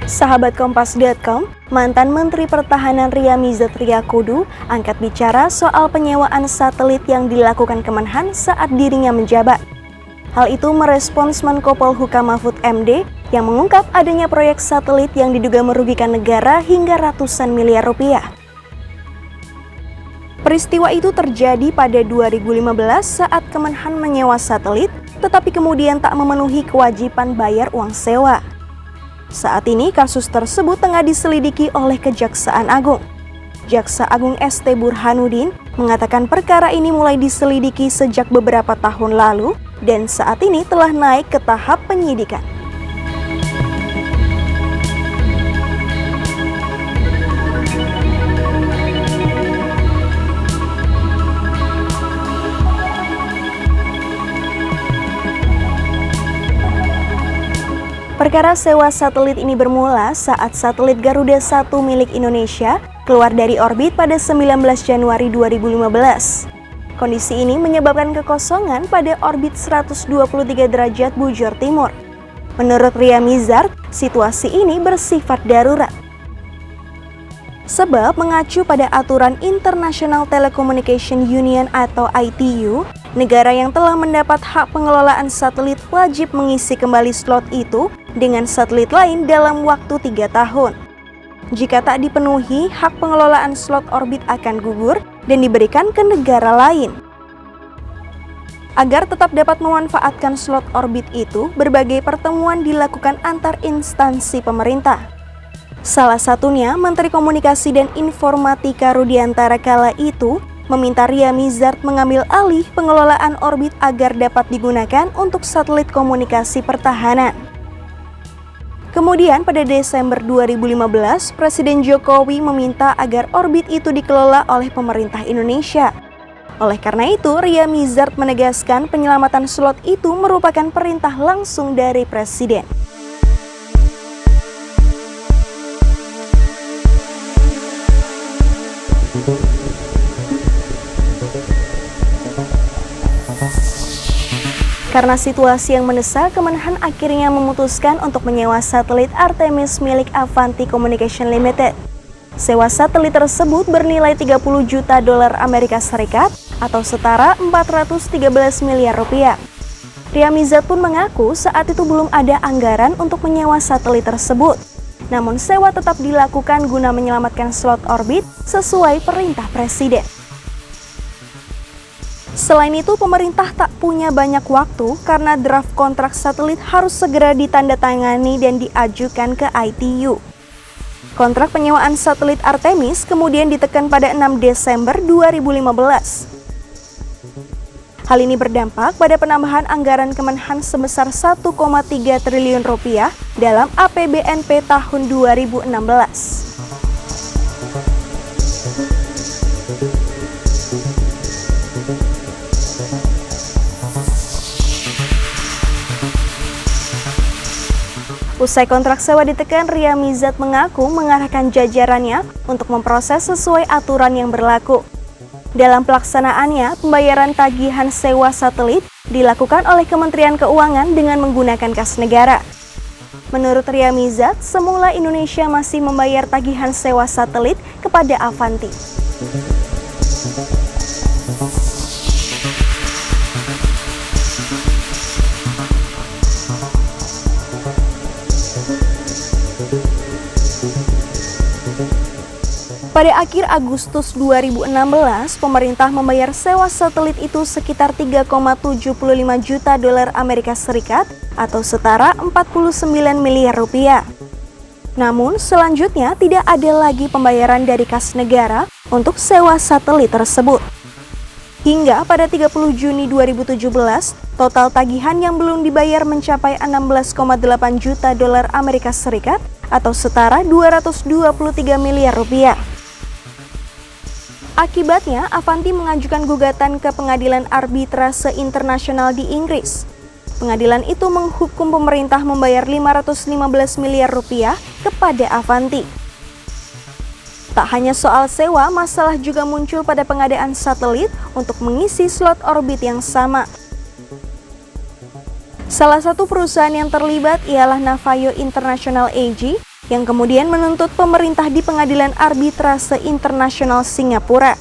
Sahabat Kompas.com, mantan Menteri Pertahanan Ria Mizard Triakudu angkat bicara soal penyewaan satelit yang dilakukan Kemenhan saat dirinya menjabat. Hal itu merespons Menko Polhukam Mahfud MD yang mengungkap adanya proyek satelit yang diduga merugikan negara hingga ratusan miliar rupiah. Peristiwa itu terjadi pada 2015 saat Kemenhan menyewa satelit, tetapi kemudian tak memenuhi kewajiban bayar uang sewa. Saat ini kasus tersebut tengah diselidiki oleh Kejaksaan Agung. Jaksa Agung ST Burhanuddin mengatakan perkara ini mulai diselidiki sejak beberapa tahun lalu dan saat ini telah naik ke tahap penyidikan. Perkara sewa satelit ini bermula saat satelit Garuda 1 milik Indonesia keluar dari orbit pada 19 Januari 2015. Kondisi ini menyebabkan kekosongan pada orbit 123 derajat bujur timur. Menurut Ria Mizard, situasi ini bersifat darurat. Sebab mengacu pada aturan International Telecommunication Union atau ITU, negara yang telah mendapat hak pengelolaan satelit wajib mengisi kembali slot itu dengan satelit lain dalam waktu 3 tahun. Jika tak dipenuhi, hak pengelolaan slot orbit akan gugur dan diberikan ke negara lain. Agar tetap dapat memanfaatkan slot orbit itu, berbagai pertemuan dilakukan antar instansi pemerintah. Salah satunya, Menteri Komunikasi dan Informatika Rudiantara kala itu meminta Ria Mizard mengambil alih pengelolaan orbit agar dapat digunakan untuk satelit komunikasi pertahanan. Kemudian pada Desember 2015, Presiden Jokowi meminta agar orbit itu dikelola oleh pemerintah Indonesia. Oleh karena itu, Ria Mizard menegaskan penyelamatan slot itu merupakan perintah langsung dari Presiden. Karena situasi yang mendesak, Kemenhan akhirnya memutuskan untuk menyewa satelit Artemis milik Avanti Communication Limited. Sewa satelit tersebut bernilai 30 juta dolar Amerika Serikat atau setara 413 miliar rupiah. Ria Mizard pun mengaku saat itu belum ada anggaran untuk menyewa satelit tersebut. Namun sewa tetap dilakukan guna menyelamatkan slot orbit sesuai perintah Presiden. Selain itu, pemerintah tak punya banyak waktu karena draft kontrak satelit harus segera ditandatangani dan diajukan ke ITU. Kontrak penyewaan satelit Artemis kemudian ditekan pada 6 Desember 2015. Hal ini berdampak pada penambahan anggaran Kemenhan sebesar 1,3 triliun rupiah dalam APBNP tahun 2016. Usai kontrak sewa ditekan, Ria Mizard mengaku mengarahkan jajarannya untuk memproses sesuai aturan yang berlaku. Dalam pelaksanaannya, pembayaran tagihan sewa satelit dilakukan oleh Kementerian Keuangan dengan menggunakan kas negara. Menurut Ria Mizard, semula Indonesia masih membayar tagihan sewa satelit kepada Avanti. Pada akhir Agustus 2016, pemerintah membayar sewa satelit itu sekitar 3,75 juta dolar Amerika Serikat atau setara 49 miliar rupiah. Namun selanjutnya tidak ada lagi pembayaran dari kas negara untuk sewa satelit tersebut. Hingga pada 30 Juni 2017, total tagihan yang belum dibayar mencapai 16,8 juta dolar Amerika Serikat atau setara 223 miliar rupiah. Akibatnya, Avanti mengajukan gugatan ke Pengadilan Arbitrase Internasional di Inggris. Pengadilan itu menghukum pemerintah membayar 515 miliar rupiah kepada Avanti. Tak hanya soal sewa, masalah juga muncul pada pengadaan satelit untuk mengisi slot orbit yang sama. Salah satu perusahaan yang terlibat ialah Navayo International AG yang kemudian menuntut pemerintah di Pengadilan Arbitrase Internasional Singapura.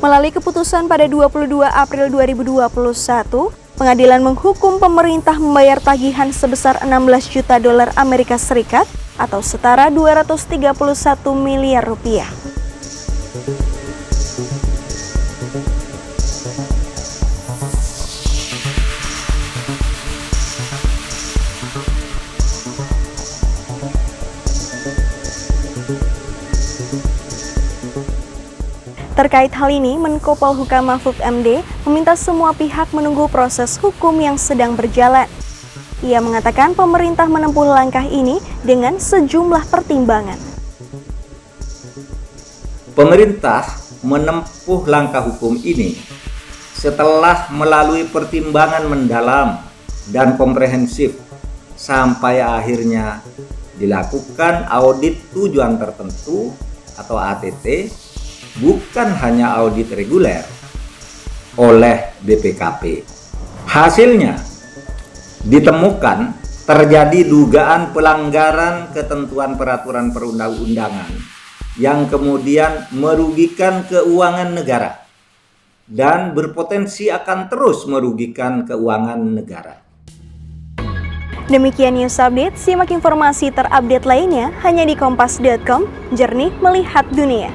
Melalui keputusan pada 22 April 2021, pengadilan menghukum pemerintah membayar tagihan sebesar 16 juta dolar Amerika Serikat atau setara 231 miliar rupiah. Terkait hal ini, Menko Polhukam Mahfud MD meminta semua pihak menunggu proses hukum yang sedang berjalan. Ia mengatakan pemerintah menempuh langkah ini dengan sejumlah pertimbangan. Pemerintah menempuh langkah hukum ini setelah melalui pertimbangan mendalam dan komprehensif sampai akhirnya dilakukan audit tujuan tertentu atau ATT, bukan hanya audit reguler oleh BPKP. Hasilnya ditemukan terjadi dugaan pelanggaran ketentuan peraturan perundang-undangan yang kemudian merugikan keuangan negara dan berpotensi akan terus merugikan keuangan negara. Demikian News Update, simak informasi terupdate lainnya hanya di kompas.com, jernih melihat dunia.